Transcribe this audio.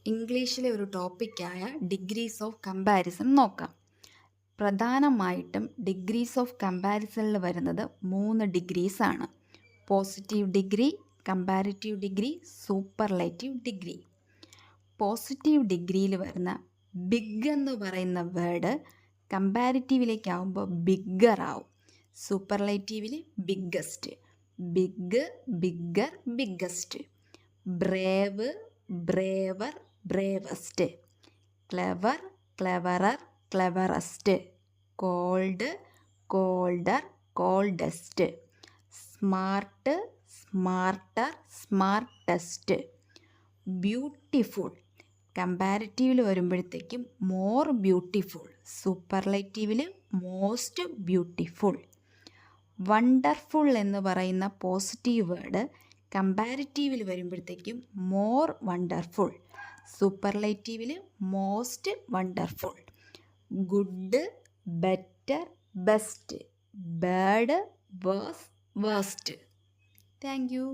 ഇംഗ്ലീഷിലെ ഒരു ടോപ്പിക്കായ degrees of comparison നോക്കാം. പ്രധാനമായിട്ടും ഡിഗ്രീസ് ഓഫ് കമ്പാരിസണിൽ വരുന്നത് 3 ഡിഗ്രീസ് ആണ്. Positive degree, comparative degree, superlative degree. Positive ഡിഗ്രിയിൽ വരുന്ന ബിഗ് എന്ന് പറയുന്ന വേർഡ് കമ്പാരിറ്റീവിലേക്കാവുമ്പോൾ ബിഗ്ഗർ ആവും. സൂപ്പർലേറ്റീവിൽ biggest, big, bigger, biggest. Brave, braver, bravest. Clever, cleverer, cleverest. Cold, colder, coldest. Smart, smarter, smartest. Beautiful കമ്പാരിറ്റീവിൽ വരുമ്പോഴത്തേക്കും മോർ ബ്യൂട്ടിഫുൾ, സൂപ്പർലേറ്റീവിൽ മോസ്റ്റ് ബ്യൂട്ടിഫുൾ. വണ്ടർഫുൾ എന്ന് പറയുന്ന പോസിറ്റീവ് വേർഡ് കമ്പാരിറ്റീവിൽ വരുമ്പോഴത്തേക്കും മോർ വണ്ടർഫുൾ, സൂപ്പർലേറ്റീവിൽ most wonderful. Good, better, best. Bad, worse, worst. Thank U.